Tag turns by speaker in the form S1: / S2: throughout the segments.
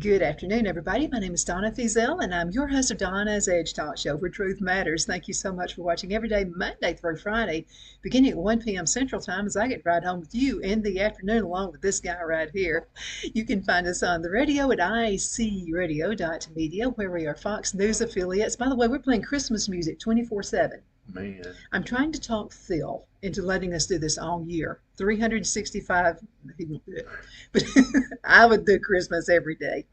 S1: Good afternoon, everybody. My name is Donna Fiesel, and I'm your host of Donna's Edge Talk Show, where truth matters. Thank you so much for watching every day, Monday through Friday, beginning at 1 p.m. Central Time, as I get to ride home with you in the afternoon, along with this guy right here. You can find us on the radio at icradio.media, where we are Fox News affiliates. By the way, we're playing Christmas music 24/7.
S2: Man,
S1: I'm trying to talk Phil into letting us do this all year. 365, he won't do it. But I would do Christmas every day.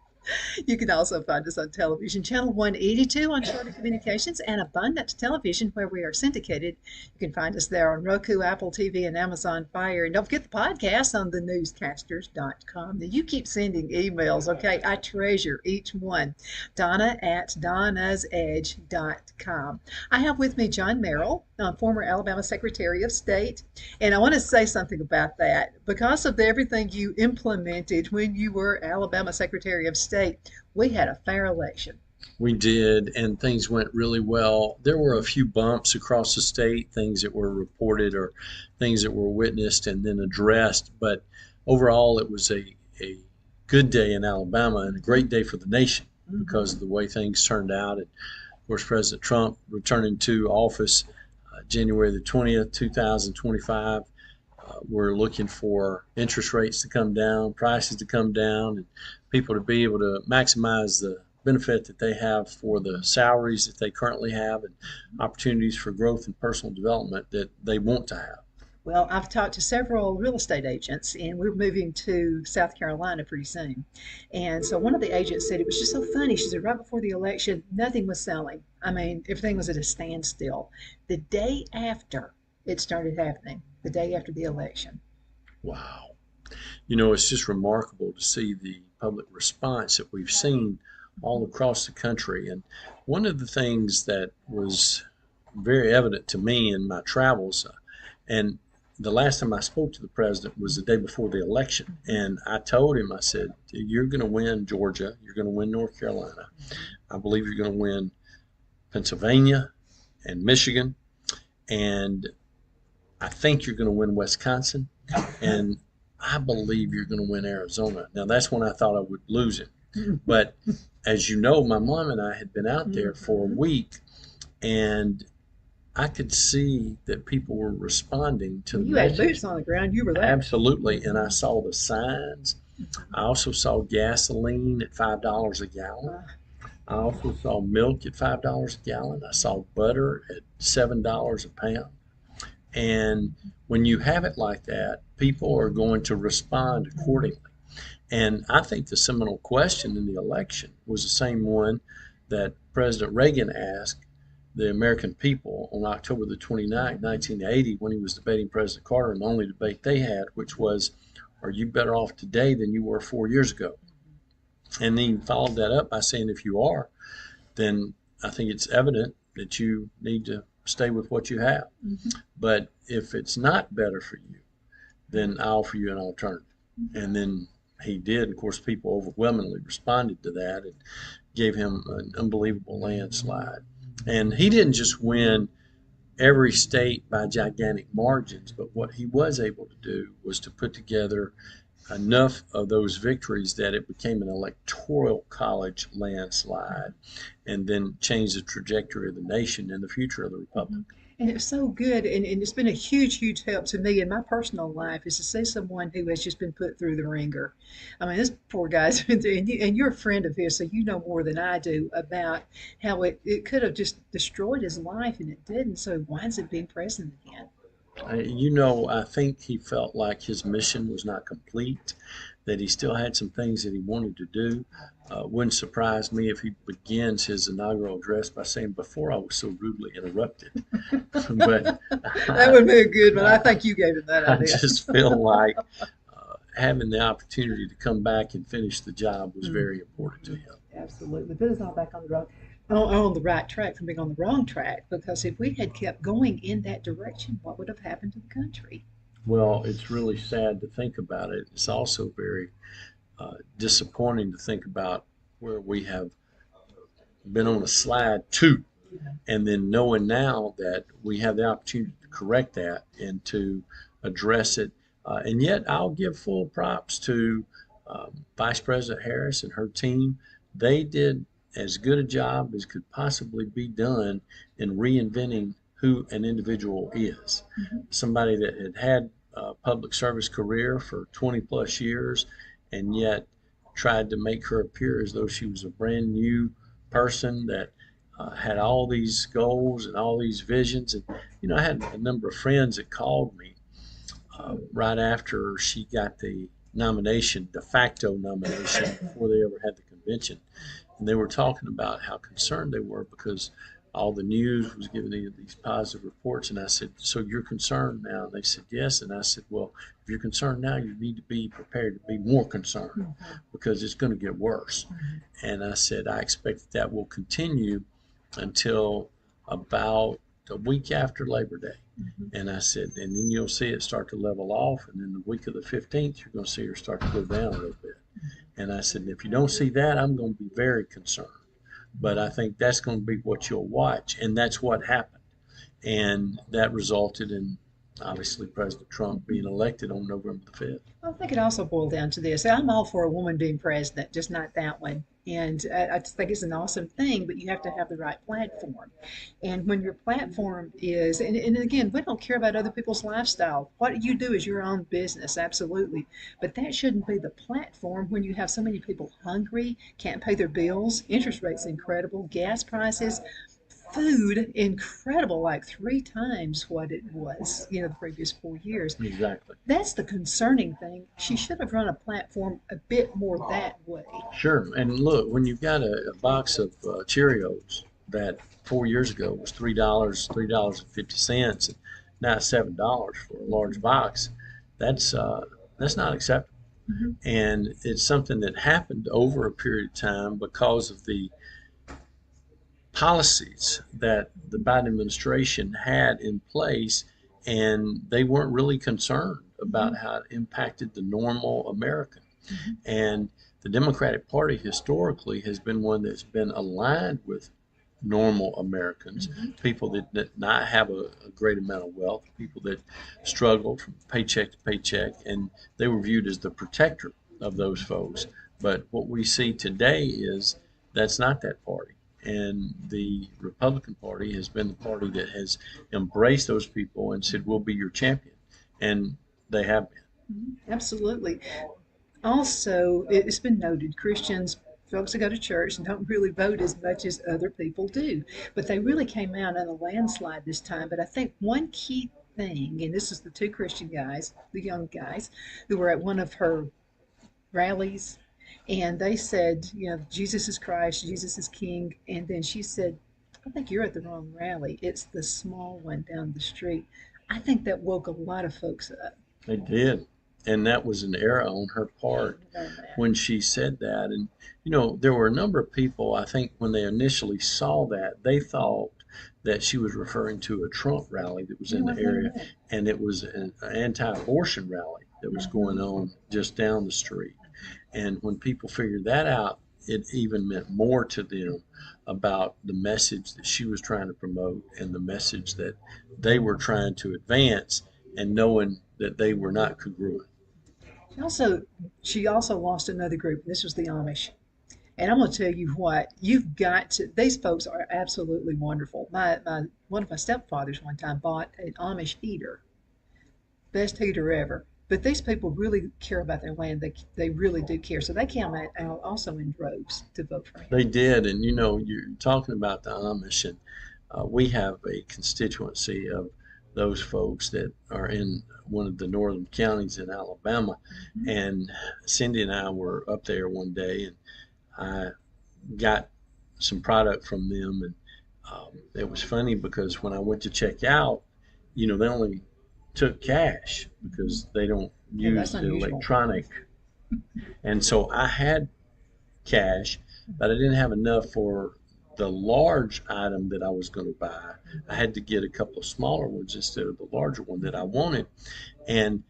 S1: You can also find us on television, channel 182 on Charter Communications and Abundant Television, where we are syndicated. You can find us there on Roku, Apple TV, and Amazon Fire. And don't forget the podcast on thenewscasters.com. Now, you keep sending emails, okay? I treasure each one. Donna at donnasedge.com. I have with me John Merrill, former Alabama Secretary of State. And I want to say something about that. Because of everything you implemented when you were Alabama Secretary of State, we had a fair election.
S2: we did, and things went really well. There were a few bumps across the state, things that were reported or things that were witnessed and then addressed. But overall, it was a good day in Alabama and a great day for the nation because of the way things turned out. And of course, President Trump returning to office January the 20th, 2025. We're looking for interest rates to come down, prices to come down, and people to be able to maximize the benefit that they have for the salaries that they currently have and opportunities for growth and personal development that they want to have.
S1: Well, I've talked to several real estate agents, and we're moving to South Carolina pretty soon. And so one of the agents said it was just so funny. She said right before the election, nothing was selling. I mean, everything was at a standstill. The day after it started happening, the day after the election.
S2: Wow. You know, it's just remarkable to see the public response that we've seen all across the country. And one of the things that was very evident to me in my travels, and the last time I spoke to the president was the day before the election. And I told him, I said, you're going to win Georgia. You're going to win North Carolina. I believe you're going to win Pennsylvania and Michigan. And I think you're going to win Wisconsin. And I believe you're going to win Arizona. Now, that's when I thought I would lose it. But as you know, my mom and I had been out there for a week, and I could see that people were responding to the
S1: You had
S2: message.
S1: boots on the ground. You were there.
S2: Absolutely. And I saw the signs. I also saw gasoline at $5 a gallon. I also saw milk at $5 a gallon. I saw butter at $7 a pound. And when you have it like that, people are going to respond accordingly. And I think the seminal question in the election was the same one that President Reagan asked the American people on October the 29th, 1980, when he was debating President Carter, and the only debate they had, which was, are you better off today than you were 4 years ago? And he followed that up by saying, if you are, then I think it's evident that you need to stay with what you have. But if it's not better for you, then I'll offer you an alternative. And then he did. Of course, people overwhelmingly responded to that and gave him an unbelievable landslide. And he didn't just win every state by gigantic margins, but what he was able to do was to put together enough of those victories that it became an electoral college landslide and then changed the trajectory of the nation and the future of the republic.
S1: And it's so good, and it's been a huge, huge help to me in my personal life is to see someone who has just been put through the ringer. I mean, this poor guy's been through, and you're a friend of his, so you know more than I do about how it could have just destroyed his life, and it didn't. So he winds up being president again.
S2: You know, I think he felt like his mission was not complete, that he still had some things that he wanted to do. Wouldn't surprise me if he begins his inaugural address by saying, before I was so rudely interrupted. But
S1: That would be a good one. I think you gave him that
S2: I
S1: idea.
S2: just feel like having the opportunity to come back and finish the job was very important to him.
S1: Absolutely. Put us all back on the road. On the right track from being on the wrong track, because if we had kept going in that direction, what would have happened to the country?
S2: Well, it's really sad to think about it. It's also very disappointing to think about where we have been on a slide to, and then knowing now that we have the opportunity to correct that and to address it. And yet I'll give full props to Vice President Harris and her team, they did as good a job as could possibly be done in reinventing who an individual is.
S1: Mhm.
S2: Somebody that had had a public service career for 20 plus years and yet tried to make her appear as though she was a brand new person that had all these goals and all these visions. And, I had a number of friends that called me right after she got the nomination, de facto nomination, before they ever had the convention. And they were talking about how concerned they were because all the news was giving these positive reports. And I said, "So you're concerned now?" And they said, "Yes." And I said, "Well, if you're concerned now, you need to be prepared to be more concerned because it's going to get worse." And I said, "I expect that will continue until about a week after Labor Day." And I said, "And then you'll see it start to level off. And then the week of the 15th, you're going to see her start to go down a little bit." And I said, "If you don't see that, I'm going to be very concerned. But I think that's going to be what you'll watch." And that's what happened. And that resulted in obviously President Trump being elected on November the 5th.
S1: I think it also boiled down to this. I'm all for a woman being president, just not that one. And I just think it's an awesome thing, but you have to have the right platform. And when your platform is, and again, we don't care about other people's lifestyle. What you do is your own business, absolutely. But that shouldn't be the platform when you have so many people hungry, can't pay their bills, interest rates incredible, gas prices, food incredible, like three times what it was, the previous 4 years.
S2: Exactly.
S1: That's the concerning thing. She should have run a platform a bit more that way.
S2: Sure. And look, when you've got a box of Cheerios that 4 years ago was $3, $3.50, and now it's $7 for a large box, that's not acceptable.
S1: Mm-hmm.
S2: And it's something that happened over a period of time because of the policies that the Biden administration had in place, and they weren't really concerned about how it impacted the normal American.
S1: Mm-hmm.
S2: And the Democratic Party historically has been one that's been aligned with normal Americans, people that did not have a great amount of wealth, people that struggled from paycheck to paycheck, and they were viewed as the protector of those folks. But what we see today is that's not that party. And the Republican Party has been the party that has embraced those people and said, "We'll be your champion." And they have been.
S1: Absolutely. Also, it's been noted Christians, folks that go to church and don't really vote as much as other people do, but they really came out in a landslide this time. But I think one key thing, and this is the two Christian guys, the young guys, who were at one of her rallies, and they said, Jesus is Christ, Jesus is King. And then she said, "I think you're at the wrong rally. It's the small one down the street." I think that woke a lot of folks up.
S2: They did. And that was an error on her part
S1: on that.
S2: when she said that. And, there were a number of people, I think, when they initially saw that, they thought that she was referring to a Trump rally that was in the area, and it was an anti-abortion rally that was going on just down the street. And when people figured that out, it even meant more to them about the message that she was trying to promote and the message that they were trying to advance, and knowing that they were not congruent.
S1: She also lost another group. This was the Amish. And I'm going to tell you what, you've got to, these folks are absolutely wonderful. One of my stepfathers one time bought an Amish heater, best heater ever. But these people really care about their land. They really do care. So they came out also in droves to vote for him.
S2: They did. And, you're talking about the Amish, and we have a constituency of those folks that are in one of the northern counties in Alabama.
S1: Mm-hmm.
S2: And Cindy and I were up there one day, and I got some product from them. And it was funny because when I went to check out, they only took cash because they don't use the electronic. And so I had cash, but I didn't have enough for the large item that I was going to buy. I had to get a couple of smaller ones instead of the larger one that I wanted. And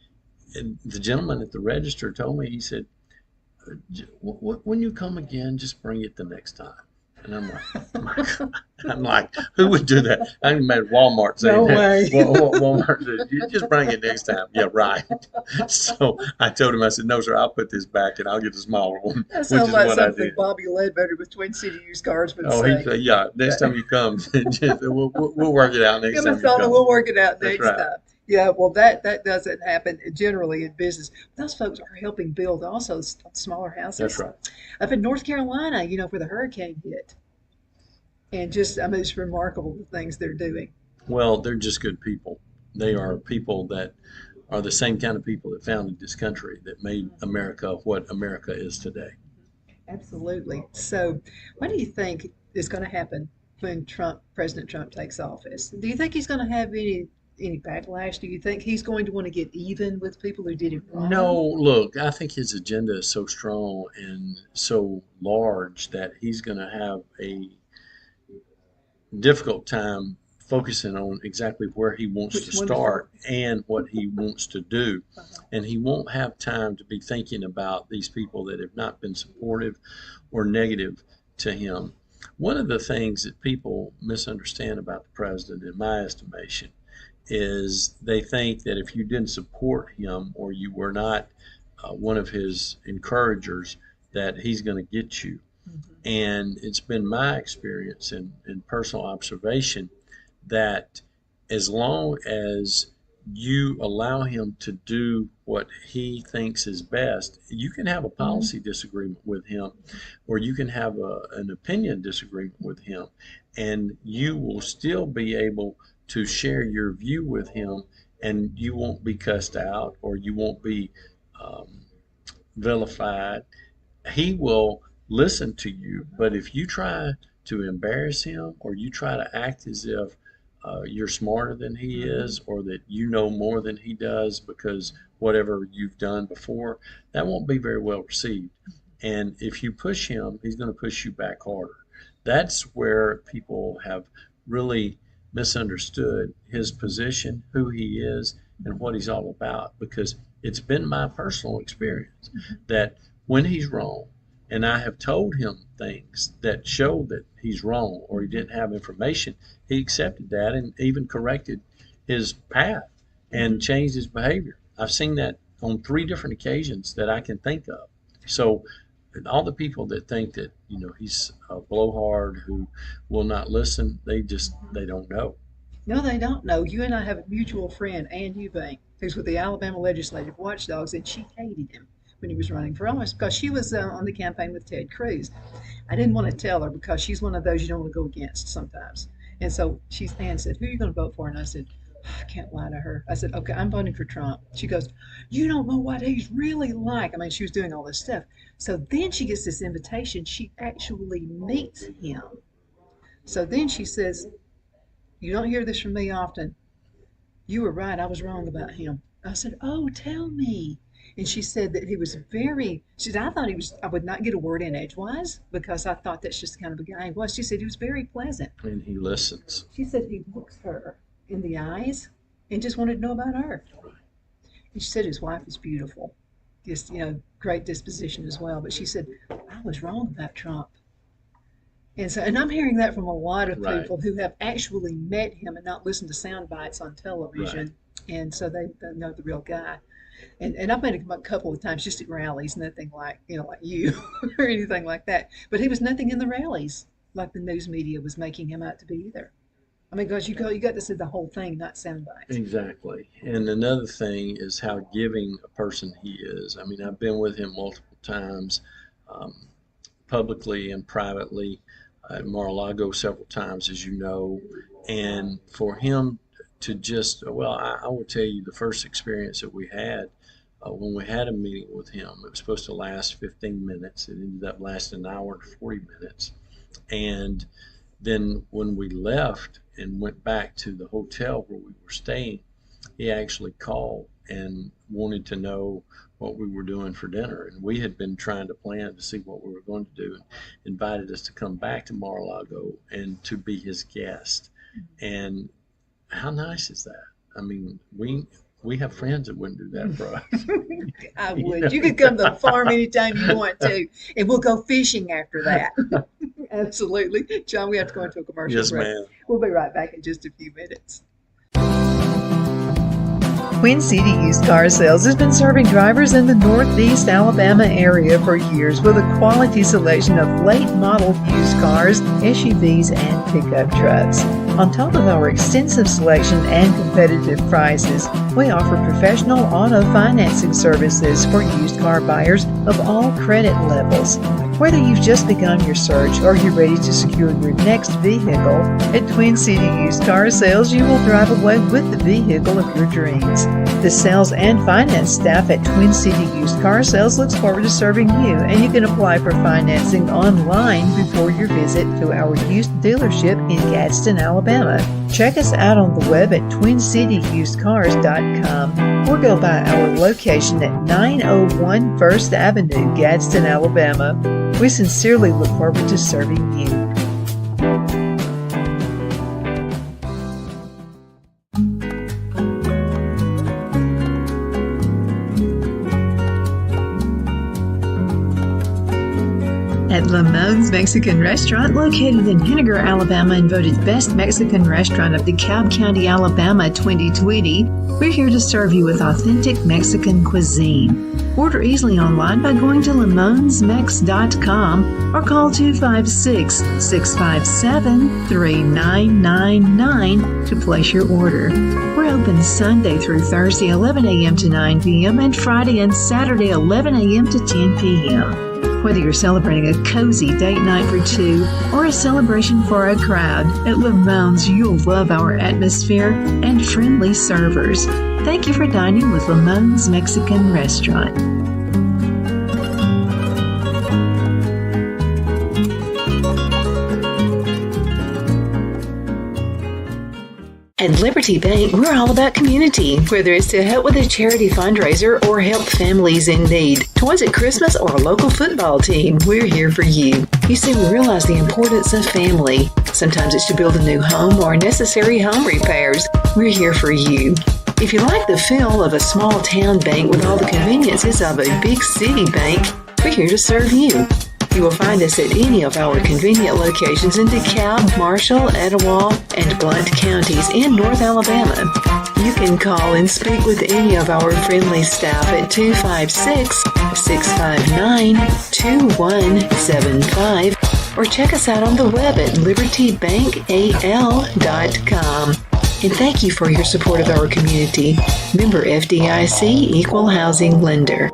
S2: the gentleman at the register told me, he said, "When you come again, just bring it the next time." And I'm like, my God. I'm like, who would do that? I even made Walmart say
S1: No
S2: that.
S1: way.
S2: Walmart said, you just bring it next time. Yeah, right. So I told him, I said, no, sir, I'll put this back and I'll get a smaller one,
S1: That
S2: which
S1: sounds
S2: is
S1: like
S2: what I
S1: something
S2: did.
S1: Bobby Ledbetter with Twin City Used Cars would
S2: Oh, he
S1: say.
S2: said, yeah, next
S1: But
S2: time you come, just, we'll work it out next
S1: come and
S2: time you
S1: tell them
S2: come.
S1: we'll work it out
S2: That's
S1: next
S2: right.
S1: time. Yeah, well, that doesn't happen generally in business. Those folks are helping build also smaller
S2: That's
S1: houses
S2: right.
S1: up in North Carolina. Where the hurricane hit, and just I mean, it's remarkable the things they're doing.
S2: Well, they're just good people. They are people that are the same kind of people that founded this country that made
S1: Mhm.
S2: America what America is today.
S1: Absolutely. So, what do you think is going to happen when President Trump takes office? Do you think he's going to have any backlash? Do you think he's going to want to get even with people who did him
S2: No,
S1: wrong?
S2: look, I think his agenda is so strong and so large that he's going to have a difficult time focusing on exactly where he wants to
S1: Which one to
S2: start
S1: focus?
S2: and what he wants to do.
S1: Uh-huh.
S2: And he won't have time to be thinking about these people that have not been supportive or negative to him. One of the things that people misunderstand about the president, in my estimation, is they think that if you didn't support him or you were not one of his encouragers, that he's going to get you.
S1: Mhm.
S2: And it's been my experience and personal observation that as long as you allow him to do what he thinks is best, you can have a policy disagreement with him, or you can have an opinion disagreement with him, and you will still be able to share your view with him, and you won't be cussed out or you won't be um, vilified. He will listen to you, but if you try to embarrass him or you try to act as if you're smarter than he
S1: Mhm.
S2: is or that you know more than he does because whatever you've done before, that won't be very well received. And if you push him, he's going to push you back harder. That's where people have really misunderstood his position, who he is, and what he's all about, because it's been my personal experience that when he's wrong, and I have told him things that show that he's wrong or he didn't have information, he accepted that and even corrected his path and
S1: Mhm.
S2: changed his behavior. I've seen that on three different occasions that I can think of. So all the people that think that he's a blowhard who will not listen, they don't know.
S1: No, they don't know. You and I have a mutual friend, Ann Eubank, who's with the Alabama Legislative Watchdogs, and she hated him when he was running for office because she was on the campaign with Ted Cruz. I didn't want to tell her because she's one of those you don't want to go against sometimes. And so Ann said, "Who are you going to vote for?" And I said, I can't lie to her. I said, "Okay, I'm voting for Trump." She goes, "You don't know what he's really like." I mean, she was doing all this stuff. So then she gets this invitation. She actually meets him. So then she says, "You don't hear this from me often. You were right. I was wrong about him." I said, "Oh, tell me." And she said that he was she said, I would not get a word in edgewise because I thought that's just the kind of a guy he was. She said he was very pleasant.
S2: And he listens.
S1: She said he looks her in the eyes and just wanted to know about her. And she said his wife is beautiful, just, great disposition as well. But she said, I was wrong about Trump. And I'm hearing that from a lot of
S2: Right,
S1: people who have actually met him and not listened to sound bites on
S2: right.
S1: television. And so they know the real guy. And I've met him a couple of times just at rallies, nothing like you or anything like that. But he was nothing in the rallies like the news media was making him out to be either. I mean, because you got to see the whole thing, not sound bites.
S2: Exactly. And another thing is how giving a person he is. I mean, I've been with him multiple times, um, publicly and privately, at Mar-a-Lago several times, as you know. And for him to just, well, I will tell you the first experience that we had when we had a meeting with him, it was supposed to last 15 minutes. It ended up lasting an hour and 40 minutes. And then when we left and went back to the hotel where we were staying, he actually called and wanted to know what we were doing for dinner. And we had been trying to plan to see what we were going to do and invited us to come back to Mar-a-Lago and to be his guest. And how nice is that? I mean, we have friends that wouldn't do that for us.
S1: I
S2: You
S1: would. You could come to the farm
S2: know?
S1: anytime you want to, and we'll go fishing after that. Absolutely. John, we have to go into a commercial
S2: Yes,
S1: break.
S2: ma'am.
S1: We'll be right back in just a few minutes. Twin City Used Car Sales has been serving drivers in the Northeast Alabama area for years with a quality selection of late model used cars, SUVs, and pickup trucks. On top of our extensive selection and competitive prices, we offer professional auto financing services for used car buyers of all credit levels. Whether you've just begun your search or you're ready to secure your next vehicle, at Twin City Used Car Sales, you will drive away with the vehicle of your dreams. The sales and finance staff at Twin City Used Car Sales looks forward to serving you, and you can apply for financing online before your visit to our used dealership in Gadsden, Alabama. Check us out on the web at twincityusedcars.com or go by our location at 901 First Avenue, Gadsden, Alabama. We sincerely look forward to serving you. At Lamone's Mexican Restaurant, located in Henniger, Alabama, and voted Best Mexican Restaurant of DeKalb County, Alabama 2020, we're here to serve you with authentic Mexican cuisine. Order easily online by going to lamonsmex.com or call 256-657-3999 to place your order. We're open Sunday through Thursday, 11 a.m. to 9 p.m. and Friday and Saturday, 11 a.m. to 10 p.m. Whether you're celebrating a cozy date night for two or a celebration for a crowd, at Lamone's you'll love our atmosphere and friendly servers. Thank you for dining with Lamone's Mexican Restaurant. At Liberty Bank, we're all about community, whether it's to help with a charity fundraiser or help families in need. Toys at Christmas or a local football team, we're here for you. You see, we realize the importance of family. Sometimes it's to build a new home or necessary home repairs. We're here for you. If you like the feel of a small town bank with all the conveniences of a big city bank, we're here to serve you. You will find us at any of our convenient locations in DeKalb, Marshall, Etowah, and Blount counties in North Alabama. You can call and speak with any of our friendly staff at 256-659-2175 or check us out on the web at libertybankal.com. And thank you for your support of our community. Member FDIC Equal Housing Lender.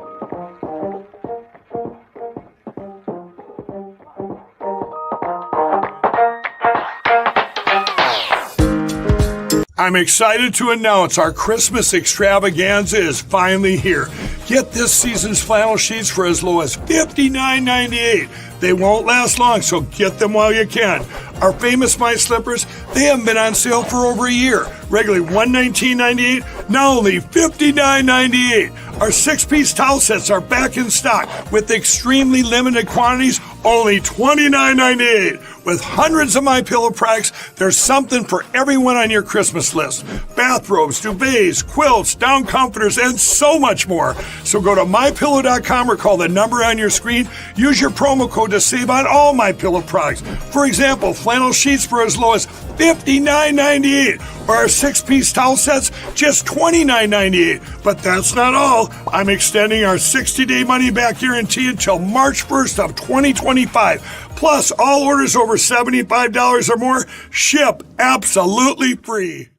S3: I'm excited to announce our Christmas extravaganza is finally here. Get this season's flannel sheets for as low as $59.98. They won't last long, so get them while you can. Our famous My Slippers, they haven't been on sale for over a year. Regularly $119.98, now only $59.98. Our 6-piece towel sets are back in stock with extremely limited quantities, only $29.98. With hundreds of MyPillow products, there's something for everyone on your Christmas list. Bathrobes, duvets, quilts, down comforters, and so much more. So go to MyPillow.com or call the number on your screen. Use your promo code to save on all MyPillow products. For example, flannel sheets for as low as $59.98. Or our 6-piece towel sets, just $29.98. But that's not all. I'm extending our 60-day money-back guarantee until March 1st of 2025. Plus, all orders over $75 or more ship absolutely free.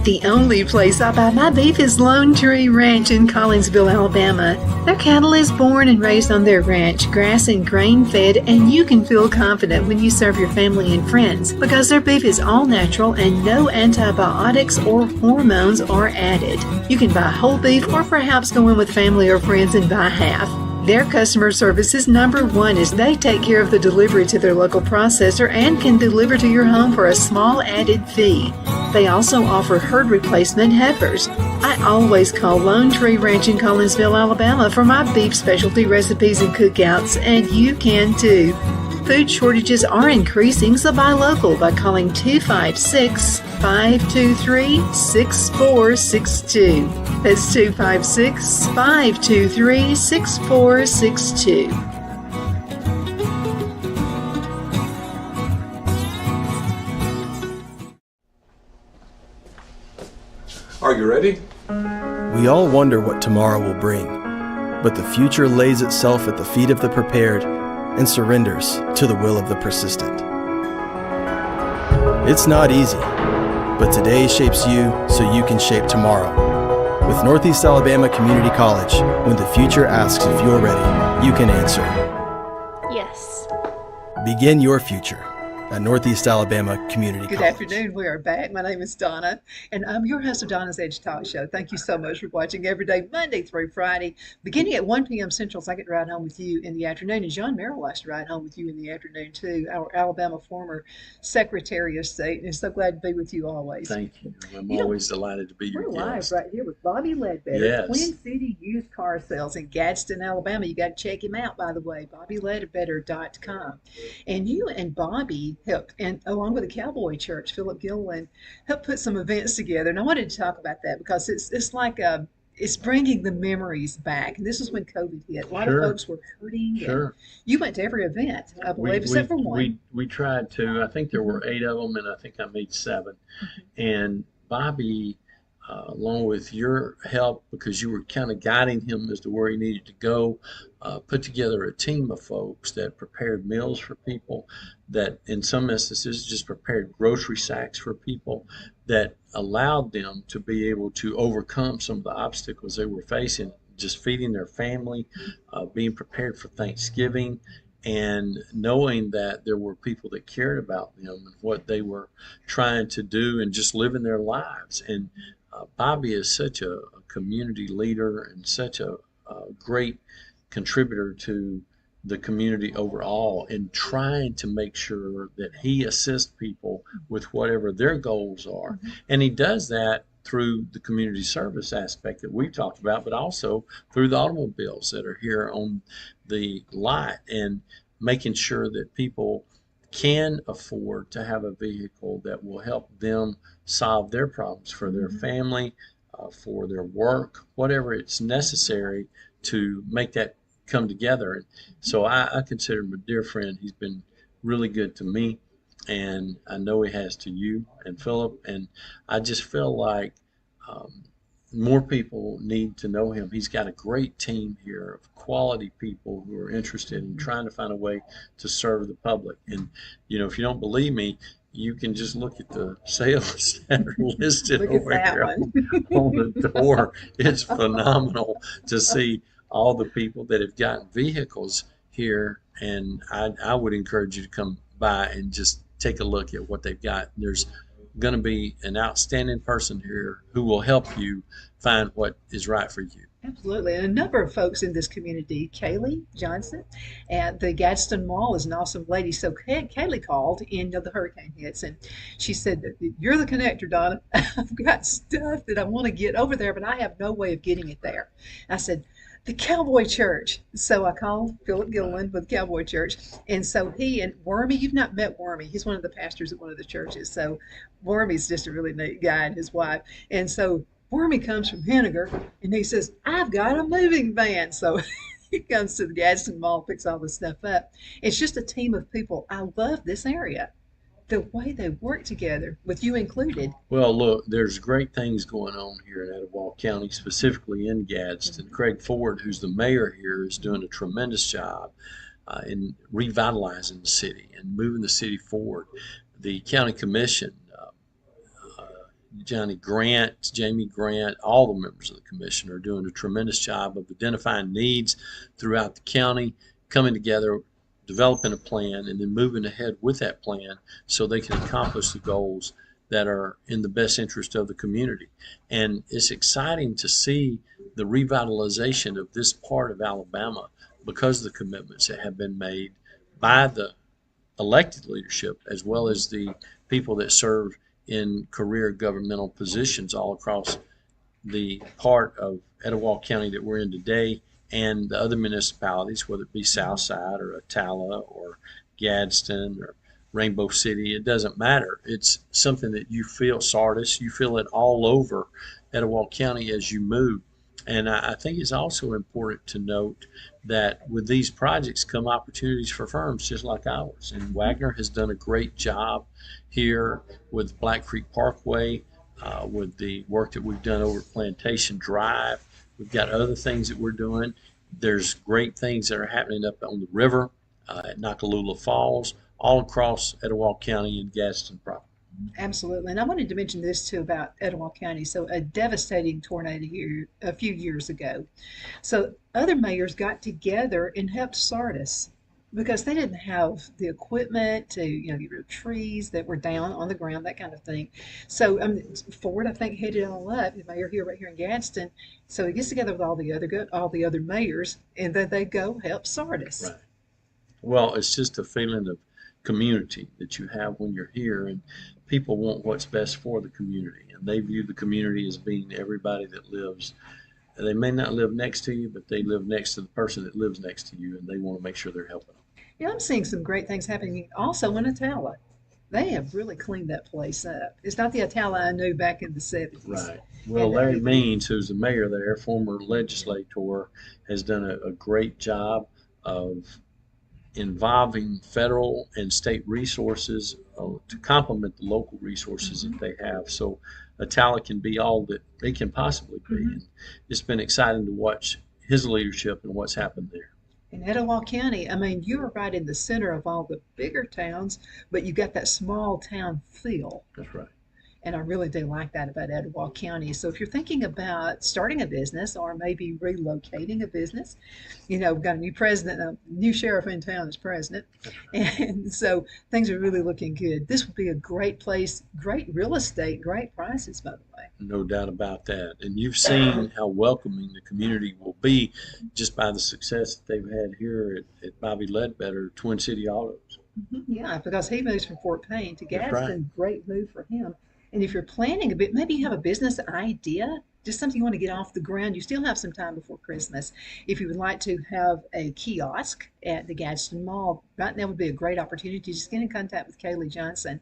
S1: The only place I buy my beef is Lone Tree Ranch in Collinsville, Alabama. Their cattle is born and raised on their ranch, grass and grain fed, and you can feel confident when you serve your family and friends because their beef is all natural and no antibiotics or hormones are added. You can buy whole beef or perhaps go in with family or friends and buy half. Their customer service is number one as they take care of the delivery to their local processor and can deliver to your home for a small added fee. They also offer herd replacement heifers. I always call Lone Tree Ranch in Collinsville, Alabama for my beef specialty recipes and cookouts, and you can too. Food shortages are increasing, so buy local by calling 256-523-6462. That's 256-523-6462.
S3: Are you ready?
S4: We all wonder what tomorrow will bring, but the future lays itself at the feet of the prepared and surrenders to the will of the persistent. It's not easy, but today shapes you so you can shape tomorrow. With Northeast Alabama Community College, when the future asks if you're ready, you can answer.
S5: Yes.
S4: Begin your future at Northeast Alabama Community
S1: Good
S4: College.
S1: afternoon. We are back. My name is Donna, and I'm your host of Donna's Edge Talk Show. Thank you so much for watching every day, Monday through Friday, beginning at 1 p.m. Central. So I get to ride home with you in the afternoon, and John Merrill likes to ride home with you in the afternoon too. Our Alabama former Secretary of State, and so glad to be with you always.
S2: Thank you. I'm always delighted to be your
S1: We're live
S2: guest.
S1: right here with Bobby Ledbetter,
S2: Yes.
S1: Twin City Used Car Sales in Gadsden, Alabama. You got to check him out, by the way, BobbyLedbetter.com. And you and Bobby helped, and along with the Cowboy Church, Philip Gilliland, helped put some events together. And I wanted to talk about that because it's like it's bringing the memories back. And this is when COVID hit. A lot of
S2: Sure.
S1: folks were hurting.
S2: Sure.
S1: You went to every event, I believe, except for one.
S2: We tried to. I think there were 8 of them, and I think I made 7. And Bobby, along with your help, because you were kind of guiding him as to where he needed to go, put together a team of folks that prepared meals for people, that in some instances just prepared grocery sacks for people, that allowed them to be able to overcome some of the obstacles they were facing, just feeding their family, being prepared for Thanksgiving, and knowing that there were people that cared about them and what they were trying to do and just living their lives. And Bobby is such a community leader and such a great contributor to the community overall, in trying to make sure that he assists people with whatever their goals are. And he does that through the community service aspect that we've talked about, but also through the automobiles that are here on the lot, and making sure that people can afford to have a vehicle that will help them solve their problems for their family, for their work, whatever it's necessary to make that come together. And so I consider him a dear friend. He's been really good to me, and I know he has to you and Philip. And I just feel like more people need to know him. He's got a great team here of quality people who are interested in trying to find a way to serve the public. And, you know, if you don't believe me, you can just look at the sales that are listed
S1: Look at
S2: over
S1: that
S2: here
S1: one.
S2: on the door. It's phenomenal to see all the people that have gotten vehicles here. And I would encourage you to come by and just take a look at what they've got. There's going to be an outstanding person here who will help you find what is right for you.
S1: Absolutely. And a number of folks in this community, Kaylee Johnson at the Gadsden Mall is an awesome lady. So Kaylee called and the hurricane hits, and she said, "You're the connector, Donna. I've got stuff that I want to get over there, but I have no way of getting it there." I said, "The Cowboy Church." So I called Philip Gilliland with Cowboy Church. And so he and Wormy, you've not met Wormy. He's one of the pastors at one of the churches. So Wormy's just a really neat guy, and his wife. And so Wormy comes from Henniger, and he says, "I've got a moving van." So he comes to the Gadsden Mall, picks all this stuff up. It's just a team of people. I love this area, the way they work together, with you included.
S2: Well, look, there's great things going on here in Etowah County, specifically in Gadsden. Craig Ford, who's the mayor here, is doing a tremendous job in revitalizing the city and moving the city forward. The county commission, Jamie Grant, all the members of the commission are doing a tremendous job of identifying needs throughout the county, coming together, developing a plan, and then moving ahead with that plan so they can accomplish the goals that are in the best interest of the community. And it's exciting to see the revitalization of this part of Alabama because of the commitments that have been made by the elected leadership as well as the people that serve in career governmental positions all across the part of Etowah County that we're in today, and the other municipalities, whether it be Southside or Attala or Gadsden or Rainbow City, it doesn't matter. It's something that you feel, Sardis, you feel it all over Etowah County as you move. And I think it's also important to note that with these projects come opportunities for firms just like ours. And Waggoner has done a great job here with Black Creek Parkway. with the work that we've done over at Plantation Drive. We've got other things that we're doing. There's great things that are happening up on the river at Nakalula Falls, all across Etowah County and Gadsden proper.
S1: Absolutely. And I wanted to mention this too about Etowah County. So, a devastating tornado here a few years ago. So, other mayors got together and helped Sardis because they didn't have the equipment to, get rid of trees that were down on the ground, that kind of thing. So, Ford, I think, headed it all up. The mayor here, right here in Gadsden. So, he gets together with all the other mayors, and then they go help Sardis.
S2: Right. Well, it's just a feeling of community that you have when you're here, and people want what's best for the community, and they view the community as being everybody that lives. They may not live next to you, but they live next to the person that lives next to you, and they want to make sure they're helping them.
S1: Yeah, I'm seeing some great things happening also in Attala. They have really cleaned that place up. It's not the Attala I knew back in the 70s.
S2: Right. Well, Larry Means, who's the mayor there, former legislator, has done a great job of involving federal and state resources to complement the local resources that they have. So Attala can be all that they can possibly be. And it's been exciting to watch his leadership and what's happened there.
S1: In Etowah County, you're right in the center of all the bigger towns, but you got that small town feel.
S2: That's right.
S1: And I really do like that about Etowah County. So if you're thinking about starting a business or maybe relocating a business, we've got a new president, a new sheriff in town as president. And so things are really looking good. This would be a great place, great real estate, great prices, by the way.
S2: No doubt about that. And you've seen how welcoming the community will be just by the success that they've had here at Bobby Ledbetter, Twin City Autos.
S1: Yeah, because he moves from Fort Payne to
S2: That's
S1: Gadsden.
S2: right.
S1: Great move for him. And if you're planning a bit, maybe you have a business idea, just something you want to get off the ground, you still have some time before Christmas. If you would like to have a kiosk at the Gadsden Mall, right now would be a great opportunity. Just get in contact with Kaylee Johnson.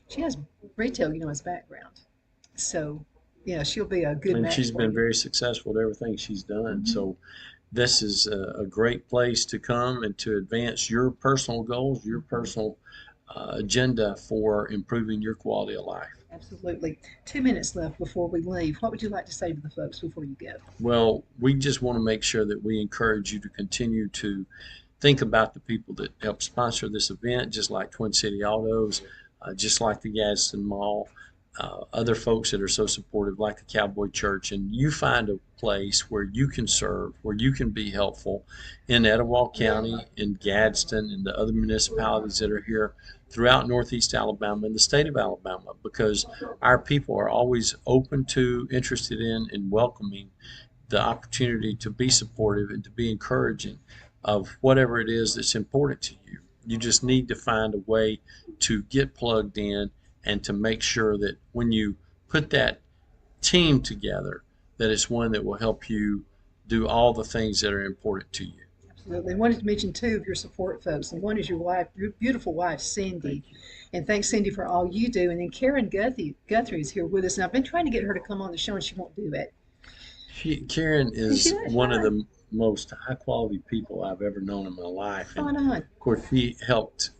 S1: She has retail, as background. So, she'll be a good
S2: And
S1: match
S2: she's
S1: for
S2: been
S1: you.
S2: very successful at everything she's done. So this is a great place to come and to advance your personal goals, your personal agenda for improving your quality of life.
S1: Absolutely. 2 minutes left before we leave. What would you like to say to the folks before you go?
S2: Well, we just want to make sure that we encourage you to continue to think about the people that help sponsor this event, just like Twin City Autos, just like the Gadsden Mall, other folks that are so supportive, like the Cowboy Church, and you find a place where you can serve, where you can be helpful in Etowah County, in Gadsden, and the other municipalities that are here throughout Northeast Alabama and the state of Alabama, because our people are always open to, interested in, and welcoming the opportunity to be supportive and to be encouraging of whatever it is that's important to you. You just need to find a way to get plugged in and to make sure that when you put that team together, that it's one that will help you do all the things that are important to you.
S1: Absolutely. I wanted to mention two of your support folks, and one is your wife, your beautiful wife, Cindy. And thanks, Cindy, for all you do. And then Karen Guthrie is here with us, and I've been trying to get her to come on the show, and she won't do it.
S2: Karen is
S1: She does
S2: one of
S1: fine.
S2: the most high quality people I've ever known in my life.
S1: Come
S2: And
S1: on.
S2: of course, she helped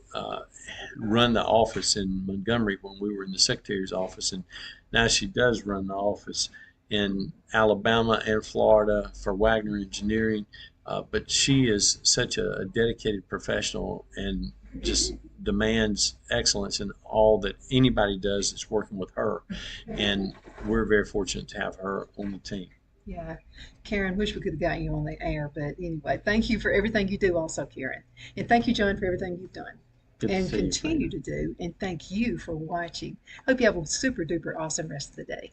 S2: run the office in Montgomery when we were in the secretary's office, and now she does run the office in Alabama and Florida for Waggoner Engineering. But she is such a dedicated professional and just demands excellence in all that anybody does that's working with her. And we're very fortunate to have her on the team.
S1: Yeah. Karen, wish we could have got you on the air, but anyway, thank you for everything you do also, Karen. And thank you, John, for everything you've done
S2: Good to
S1: and
S2: see you,
S1: continue
S2: Brenda.
S1: to do. And thank you for watching. Hope you have a super duper awesome rest of the day.